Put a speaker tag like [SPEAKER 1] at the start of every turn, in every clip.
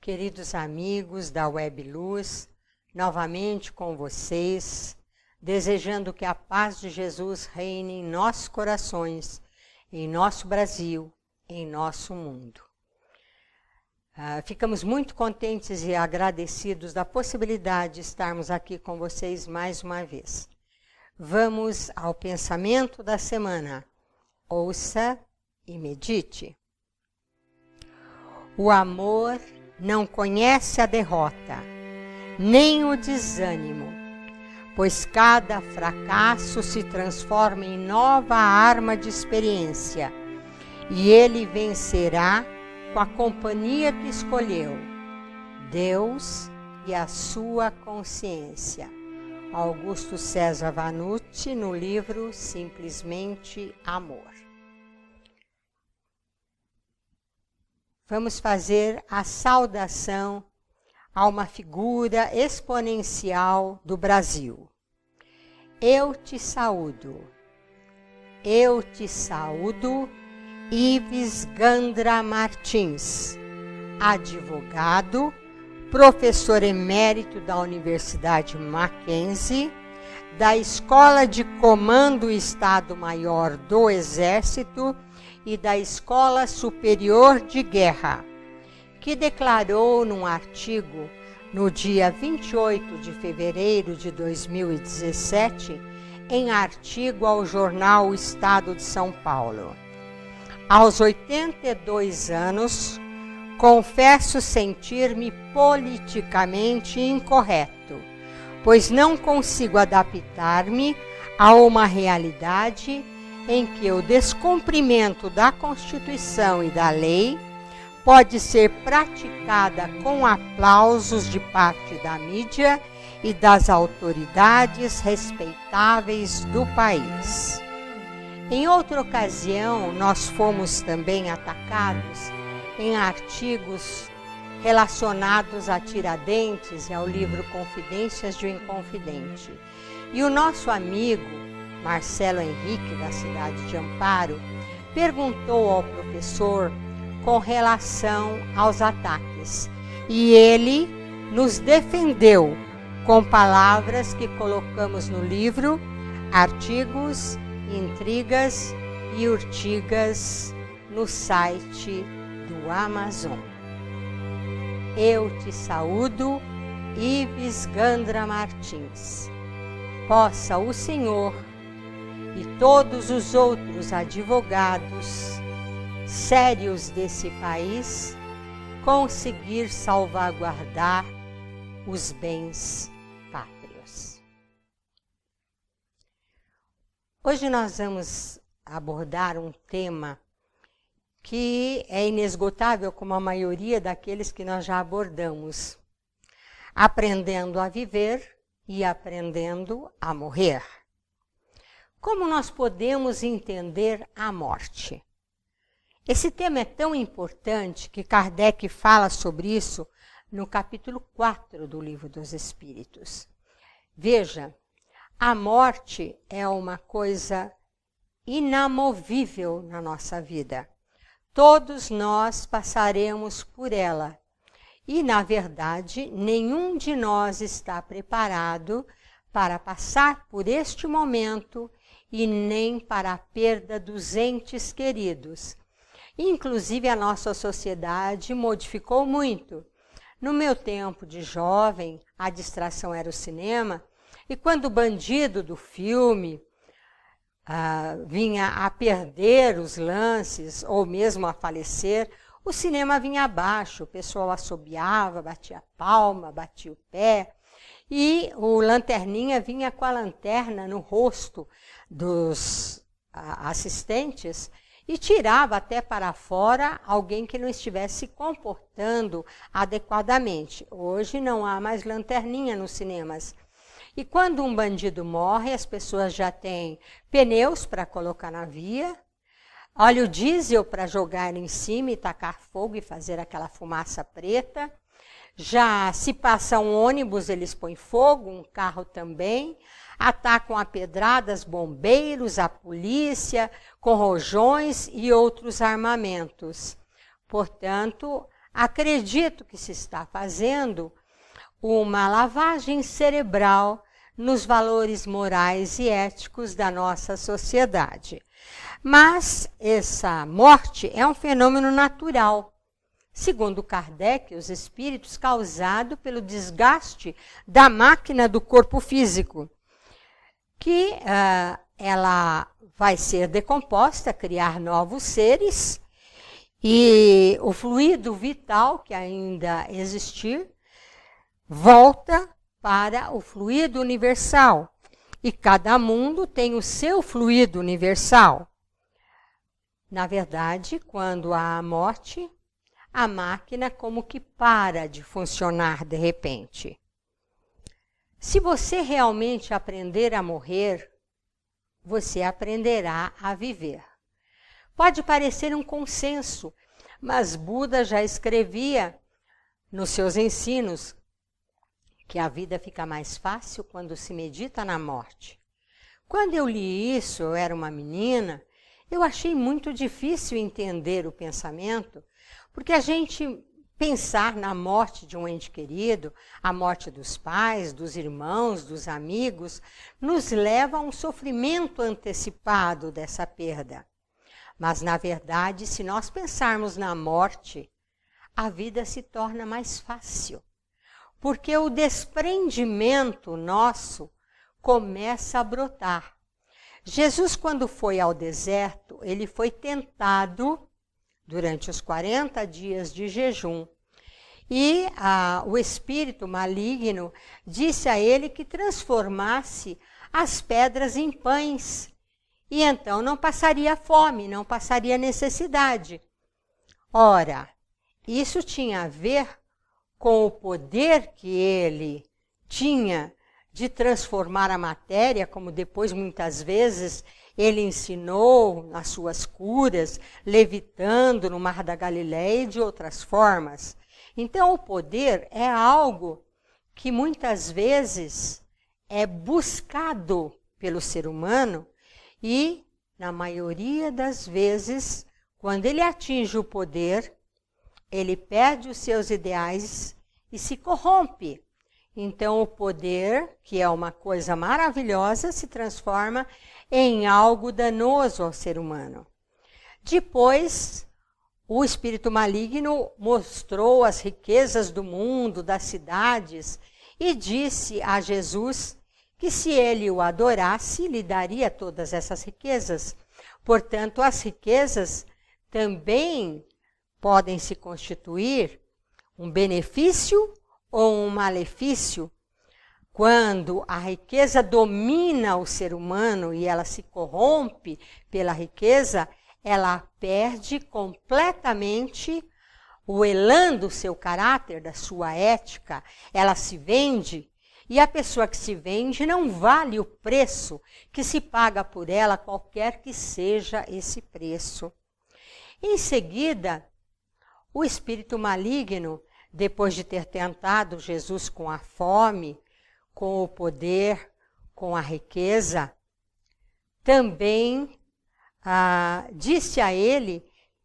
[SPEAKER 1] queridos amigos da Web Luz, novamente com vocês, desejando que a paz de Jesus reine em nossos corações, em nosso Brasil, em nosso mundo. Ficamos muito contentes e agradecidos da possibilidade de estarmos aqui com vocês mais uma vez. Vamos ao pensamento da semana. Ouça e medite. O amor não conhece a derrota, nem o desânimo, pois cada fracasso se transforma em nova arma de experiência, e ele vencerá com a companhia que escolheu, Deus e a sua consciência. Augusto César Vanucci, no livro Simplesmente Amor. Vamos fazer a saudação a uma figura exponencial do Brasil. Eu te saúdo, Ives Gandra Martins, advogado, professor emérito da Universidade Mackenzie, da Escola de Comando Estado-Maior do Exército e da Escola Superior de Guerra, que declarou num artigo no dia 28 de fevereiro de 2017, em artigo ao jornal O Estado de São Paulo. Aos 82 anos, confesso sentir-me politicamente incorreto, pois não consigo adaptar-me a uma realidade em que o descumprimento da Constituição e da lei pode ser praticada com aplausos de parte da mídia e das autoridades respeitáveis do país. Em outra ocasião, nós fomos também atacados em artigos relacionados a Tiradentes e ao livro Confidências de um Inconfidente. E o nosso amigo Marcelo Henrique, da cidade de Amparo, perguntou ao professor com relação aos ataques. E ele nos defendeu com palavras que colocamos no livro, artigos, intrigas e urtigas no site do Amazon. Eu te saúdo, Ives Gandra Martins. Possa o Senhor e todos os outros advogados sérios desse país conseguir salvaguardar os bens pátrios. Hoje nós vamos abordar um tema que é inesgotável, como a maioria daqueles que nós já abordamos. Aprendendo a viver e aprendendo a morrer. Como nós podemos entender a morte? Esse tema é tão importante que Kardec fala sobre isso no capítulo 4 do Livro dos Espíritos. Veja, a morte é uma coisa inamovível na nossa vida. Todos nós passaremos por ela. E, na verdade, nenhum de nós está preparado para passar por este momento e nem para a perda dos entes queridos. Inclusive, a nossa sociedade modificou muito. No meu tempo de jovem, a distração era o cinema, e quando o bandido do filme vinha a perder os lances, ou mesmo a falecer, o cinema vinha abaixo, o pessoal assobiava, batia palma, batia o pé, e o lanterninha vinha com a lanterna no rosto dos assistentes e tirava até para fora alguém que não estivesse se comportando adequadamente. Hoje não há mais lanterninha nos cinemas. E quando um bandido morre, as pessoas já têm pneus para colocar na via, óleo diesel para jogar em cima e tacar fogo e fazer aquela fumaça preta. Já se passa um ônibus, eles põem fogo, um carro também. Atacam a pedradas bombeiros, a polícia, com rojões e outros armamentos. Portanto, acredito que se está fazendo uma lavagem cerebral nos valores morais e éticos da nossa sociedade. Mas essa morte é um fenômeno natural. Segundo Kardec, os espíritos causado pelo desgaste da máquina do corpo físico, que ela vai ser decomposta, criar novos seres, e o fluido vital que ainda existir volta para o fluido universal. E cada mundo tem o seu fluido universal. Na verdade, quando há a morte, a máquina como que para de funcionar de repente. Se você realmente aprender a morrer, você aprenderá a viver. Pode parecer um consenso, mas Buda já escrevia nos seus ensinos que a vida fica mais fácil quando se medita na morte. Quando eu li isso, eu era uma menina, eu achei muito difícil entender o pensamento, porque a gente pensar na morte de um ente querido, a morte dos pais, dos irmãos, dos amigos, nos leva a um sofrimento antecipado dessa perda. Mas, na verdade, se nós pensarmos na morte, a vida se torna mais fácil, porque o desprendimento nosso começa a brotar. Jesus, quando foi ao deserto, ele foi tentado durante os 40 dias de jejum. E o espírito maligno disse a ele que transformasse as pedras em pães. E então não passaria fome, não passaria necessidade. Ora, isso tinha a ver com o poder que ele tinha de transformar a matéria, como depois muitas vezes ele ensinou nas suas curas, levitando no Mar da Galileia e de outras formas. Então, o poder é algo que muitas vezes é buscado pelo ser humano e, na maioria das vezes, quando ele atinge o poder, ele perde os seus ideais e se corrompe. Então, o poder, que é uma coisa maravilhosa, se transforma em algo danoso ao ser humano. Depois, o espírito maligno mostrou as riquezas do mundo, das cidades, e disse a Jesus que se ele o adorasse, lhe daria todas essas riquezas. Portanto, as riquezas também podem se constituir um benefício ou um malefício. Quando a riqueza domina o ser humano e ela se corrompe pela riqueza, ela perde completamente o elan do seu caráter, da sua ética. Ela se vende e a pessoa que se vende não vale o preço que se paga por ela, qualquer que seja esse preço. Em seguida, o espírito maligno, depois de ter tentado Jesus com a fome, com o poder, com a riqueza, também disse a ele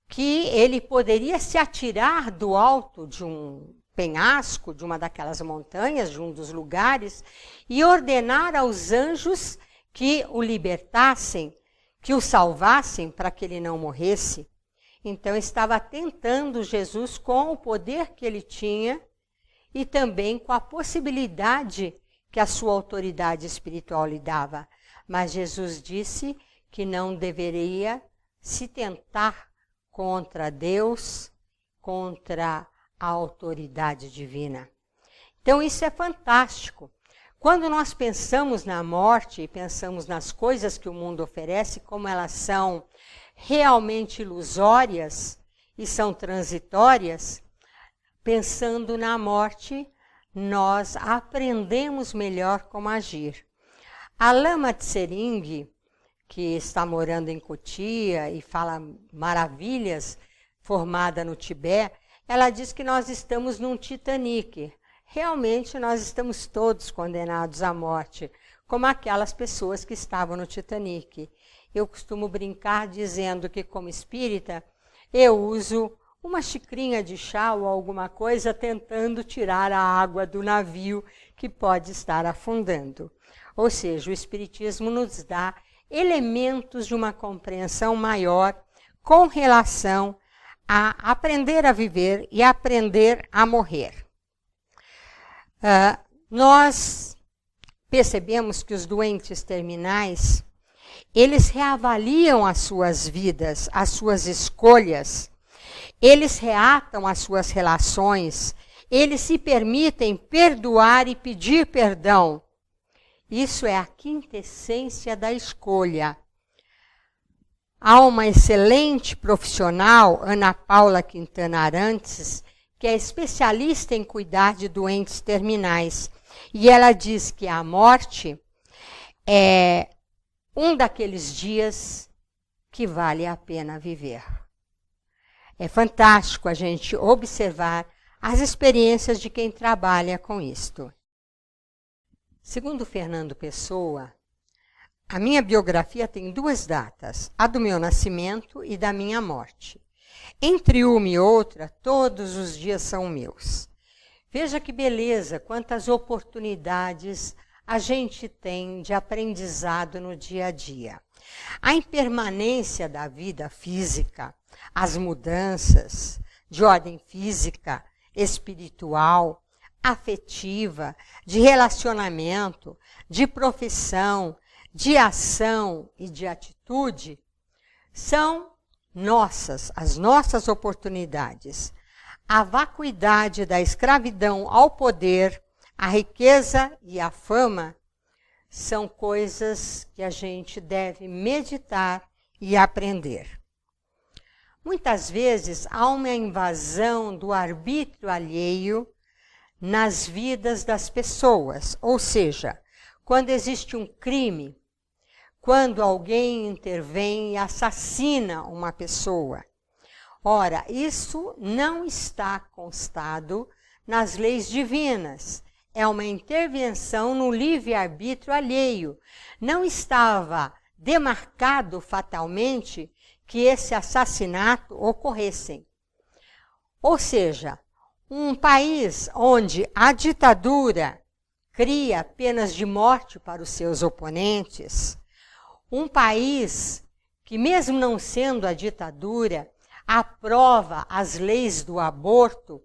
[SPEAKER 1] que ele poderia se atirar do alto de um penhasco, de uma daquelas montanhas, de um dos lugares, e ordenar aos anjos que o libertassem, que o salvassem para que ele não morresse. Então, estava tentando Jesus com o poder que ele tinha e também com a possibilidade que a sua autoridade espiritual lhe dava. Mas Jesus disse que não deveria se tentar contra Deus, contra a autoridade divina. Então, isso é fantástico. Quando nós pensamos na morte e pensamos nas coisas que o mundo oferece, como elas são realmente ilusórias e são transitórias, pensando na morte, nós aprendemos melhor como agir. A Lama Tsering, que está morando em Cotia e fala maravilhas, formada no Tibete, ela diz que nós estamos num Titanic. Realmente nós estamos todos condenados à morte, como aquelas pessoas que estavam no Titanic. Eu costumo brincar dizendo que, como espírita, eu uso uma xicrinha de chá ou alguma coisa tentando tirar a água do navio que pode estar afundando. Ou seja, o Espiritismo nos dá elementos de uma compreensão maior com relação a aprender a viver e aprender a morrer. Nós percebemos que os doentes terminais, eles reavaliam as suas vidas, as suas escolhas, eles reatam as suas relações, eles se permitem perdoar e pedir perdão. Isso é a quintessência da escolha. Há uma excelente profissional, Ana Paula Quintana Arantes, que é especialista em cuidar de doentes terminais. E ela diz que a morte é um daqueles dias que vale a pena viver. É fantástico a gente observar as experiências de quem trabalha com isto. Segundo Fernando Pessoa, a minha biografia tem 2 datas, a do meu nascimento e da minha morte. Entre uma e outra, todos os dias são meus. Veja que beleza, quantas oportunidades a gente tem de aprendizado no dia a dia. A impermanência da vida física, as mudanças de ordem física, espiritual, afetiva, de relacionamento, de profissão, de ação e de atitude, são as nossas oportunidades. A vacuidade da escravidão ao poder, a riqueza e a fama são coisas que a gente deve meditar e aprender. Muitas vezes há uma invasão do arbítrio alheio nas vidas das pessoas, ou seja, quando existe um crime, quando alguém intervém e assassina uma pessoa. Ora, isso não está constado nas leis divinas. É uma intervenção no livre-arbítrio alheio. Não estava demarcado fatalmente que esse assassinato ocorresse. Ou seja, um país onde a ditadura cria penas de morte para os seus oponentes, um país que, mesmo não sendo a ditadura, aprova as leis do aborto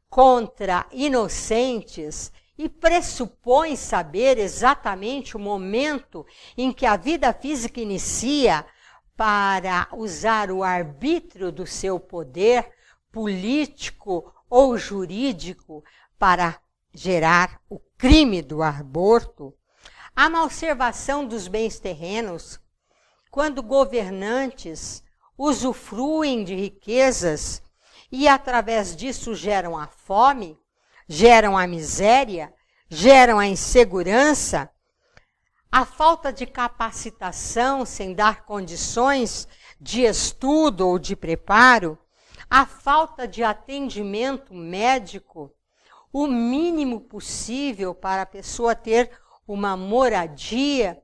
[SPEAKER 1] contra inocentes e pressupõe saber exatamente o momento em que a vida física inicia para usar o arbítrio do seu poder político ou jurídico para gerar o crime do aborto. Há uma observação dos bens terrenos, quando governantes usufruem de riquezas e, através disso, geram a fome, geram a miséria, geram a insegurança, a falta de capacitação sem dar condições de estudo ou de preparo, a falta de atendimento médico, o mínimo possível para a pessoa ter uma moradia,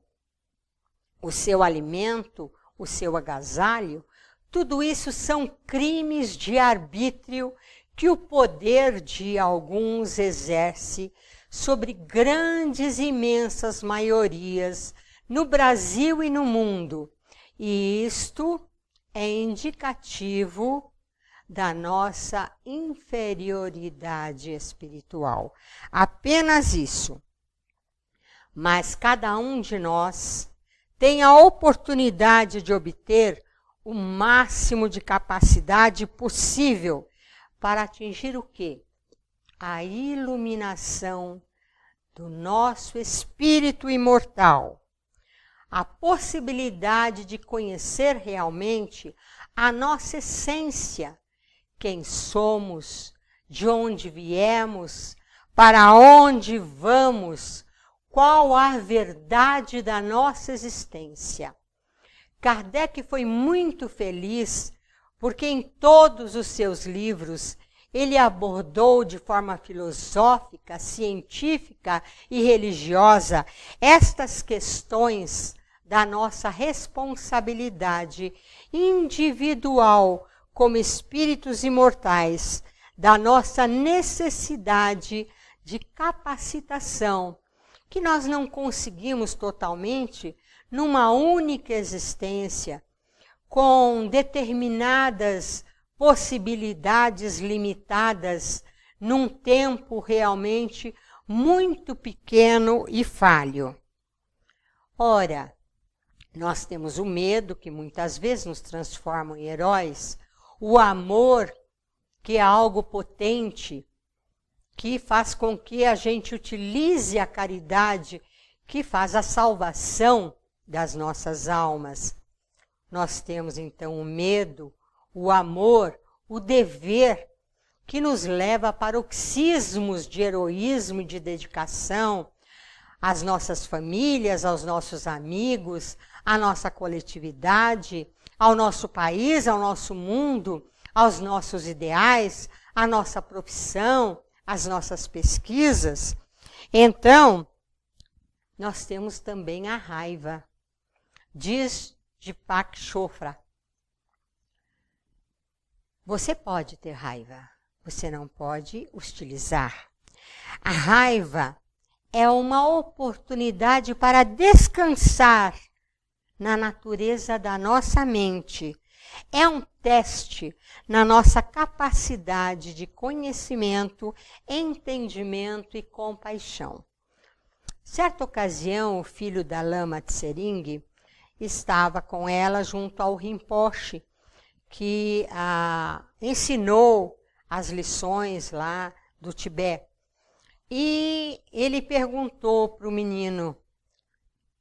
[SPEAKER 1] o seu alimento, o seu agasalho, tudo isso são crimes de arbítrio que o poder de alguns exerce sobre grandes e imensas maiorias no Brasil e no mundo. E isto é indicativo da nossa inferioridade espiritual. Apenas isso. Mas cada um de nós tem a oportunidade de obter o máximo de capacidade possível para atingir o quê? A iluminação do nosso espírito imortal. A possibilidade de conhecer realmente a nossa essência, quem somos, de onde viemos, para onde vamos, qual a verdade da nossa existência. Kardec foi muito feliz porque em todos os seus livros ele abordou de forma filosófica, científica e religiosa estas questões da nossa responsabilidade individual como espíritos imortais, da nossa necessidade de capacitação, que nós não conseguimos totalmente numa única existência, com determinadas possibilidades limitadas, num tempo realmente muito pequeno e falho. Ora, nós temos o medo, que muitas vezes nos transforma em heróis, o amor, que é algo potente, que faz com que a gente utilize a caridade, que faz a salvação das nossas almas. Nós temos então o medo, o amor, o dever, que nos leva a paroxismos de heroísmo e de dedicação às nossas famílias, aos nossos amigos, à nossa coletividade, ao nosso país, ao nosso mundo, aos nossos ideais, à nossa profissão, às nossas pesquisas. Então, nós temos também a raiva. Diz Deepak Chopra: você pode ter raiva, você não pode hostilizar. A raiva é uma oportunidade para descansar na natureza da nossa mente. É um teste na nossa capacidade de conhecimento, entendimento e compaixão. Certa ocasião, o filho da Lama Tsering estava com ela junto ao Rinpoche, que ensinou as lições lá do Tibete. E ele perguntou para o menino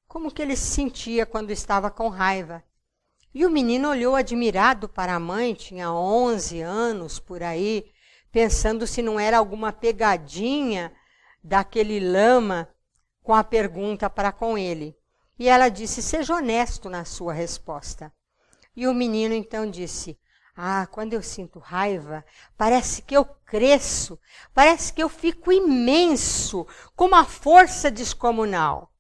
[SPEAKER 1] como que ele se sentia quando estava com raiva. E o menino olhou admirado para a mãe, tinha 11 anos por aí, pensando se não era alguma pegadinha daquele lama com a pergunta para com ele. E ela disse: seja honesto na sua resposta. E o menino então disse: quando eu sinto raiva, parece que eu cresço, parece que eu fico imenso, com uma força descomunal.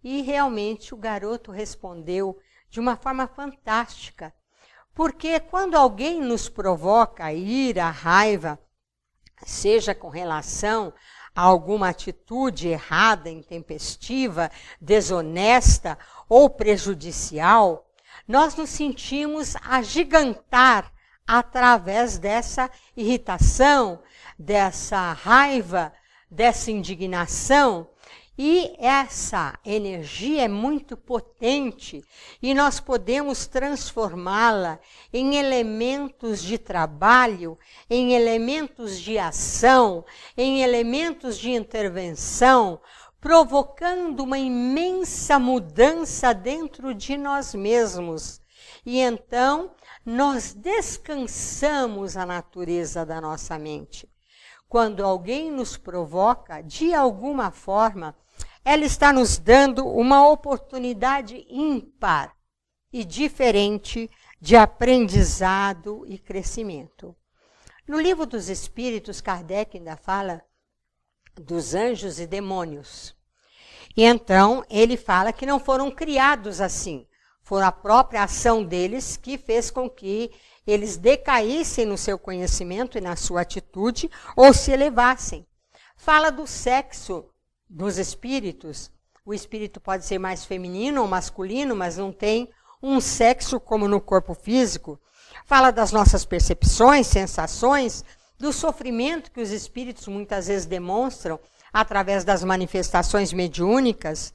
[SPEAKER 1] E realmente o garoto respondeu de uma forma fantástica, porque quando alguém nos provoca a ira, a raiva, seja com relação a alguma atitude errada, intempestiva, desonesta ou prejudicial, nós nos sentimos agigantar através dessa irritação, dessa raiva, dessa indignação. E essa energia é muito potente e nós podemos transformá-la em elementos de trabalho, em elementos de ação, em elementos de intervenção, provocando uma imensa mudança dentro de nós mesmos. E então nós descansamos a natureza da nossa mente. Quando alguém nos provoca, de alguma forma, ela está nos dando uma oportunidade ímpar e diferente de aprendizado e crescimento. No Livro dos Espíritos, Kardec ainda fala dos anjos e demônios. E então ele fala que não foram criados assim. Foi a própria ação deles que fez com que eles decaíssem no seu conhecimento e na sua atitude ou se elevassem. Fala do sexo dos espíritos. O espírito pode ser mais feminino ou masculino, mas não tem um sexo como no corpo físico. Fala das nossas percepções, sensações, do sofrimento que os espíritos muitas vezes demonstram através das manifestações mediúnicas.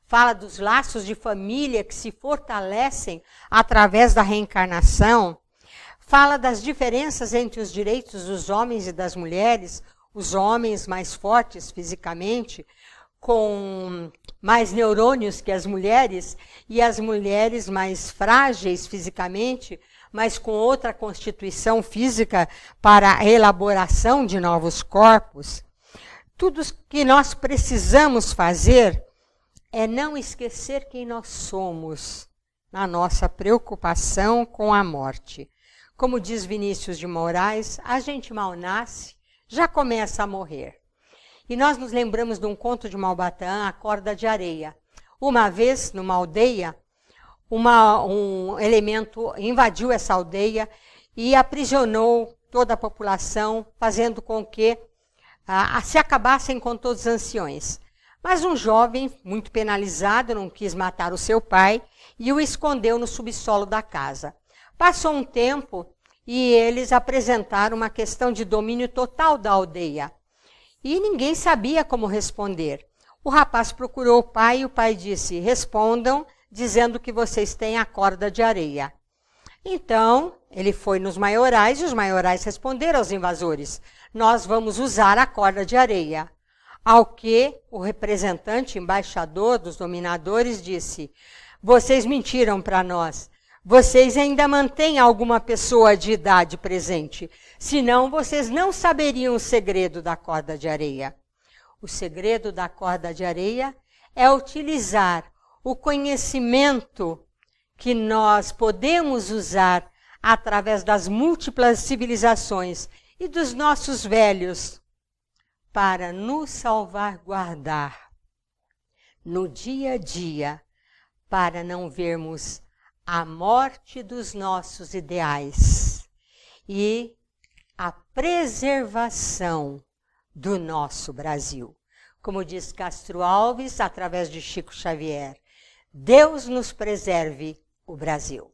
[SPEAKER 1] Fala dos laços de família que se fortalecem através da reencarnação. Fala das diferenças entre os direitos dos homens e das mulheres, os homens mais fortes fisicamente, com mais neurônios que as mulheres, e as mulheres mais frágeis fisicamente, mas com outra constituição física para a elaboração de novos corpos. Tudo que nós precisamos fazer é não esquecer quem nós somos na nossa preocupação com a morte. Como diz Vinícius de Moraes, a gente mal nasce, já começa a morrer. E nós nos lembramos de um conto de Malbatã, A Corda de Areia. Uma vez, numa aldeia, um elemento invadiu essa aldeia e aprisionou toda a população, fazendo com que se acabassem com todos os anciões. Mas um jovem, muito penalizado, não quis matar o seu pai e o escondeu no subsolo da casa. Passou um tempo e eles apresentaram uma questão de domínio total da aldeia. E ninguém sabia como responder. O rapaz procurou o pai e o pai disse: respondam dizendo que vocês têm a corda de areia. Então, ele foi nos maiorais e os maiorais responderam aos invasores: nós vamos usar a corda de areia. Ao que o representante, embaixador dos dominadores disse: vocês mentiram para nós. Vocês ainda mantêm alguma pessoa de idade presente, senão vocês não saberiam o segredo da corda de areia. O segredo da corda de areia é utilizar o conhecimento que nós podemos usar através das múltiplas civilizações e dos nossos velhos para nos salvaguardar no dia a dia, para não vermos a morte dos nossos ideais e a preservação do nosso Brasil. Como diz Castro Alves, através de Chico Xavier: Deus nos preserve o Brasil.